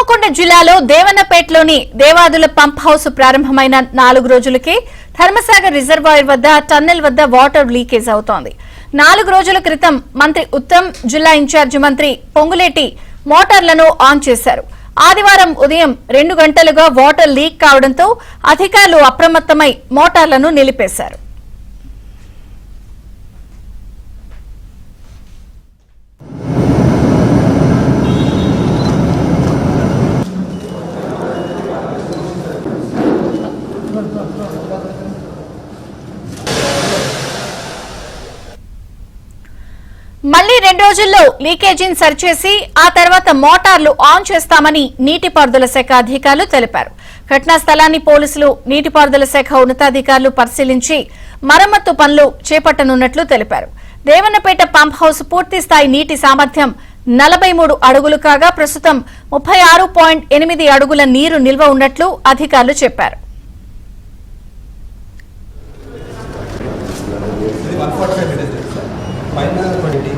హన్మకొండ జిల్లాలో దేవన్నపేటలోని Devadula pump house ప్రారంభమైన 4 రోజులకే ధర్మసాగర్ రిజర్వాయర్ వద్ద టన్నెల్ వద్ద వాటర్ లీకేజ్ అవుతోంది. 4 రోజుల క్రితం మంత్రి ఉత్తమ్, జిల్లా ఇన్ఛార్జి మంత్రి పొంగులేటి మోటార్లను ఆన్ చేశారు. ఆదివారం ఉదయం 2 గంటలుగా వాటర్ లీక్ కావడంతో అధికారులు అప్రమత్తమై మోటార్లను నిలిపేశారు. మళ్లీ 2 రోజుల్లో లీకేజీని సరిచేసి ఆ తర్వాత మోటార్లు ఆన్ చేస్తామని నీటిపారుదల శాఖ అధికారులు తెలిపారు. ఘటనా స్థలాన్ని పోలీసులు, నీటిపారుదల శాఖ ఉన్నతాధికారులు పరిశీలించి మరమ్మతు పనులు చేపట్టనున్నట్లు తెలిపారు. దేవన్నపేట పంప్ హౌస్ పూర్తి స్థాయి నీటి సామర్థ్యం 43 అడుగులు కాగా ప్రస్తుతం 36.8 అడుగుల నీరు నిల్వ ఉన్నట్లు అధికారులు చెప్పారు. Final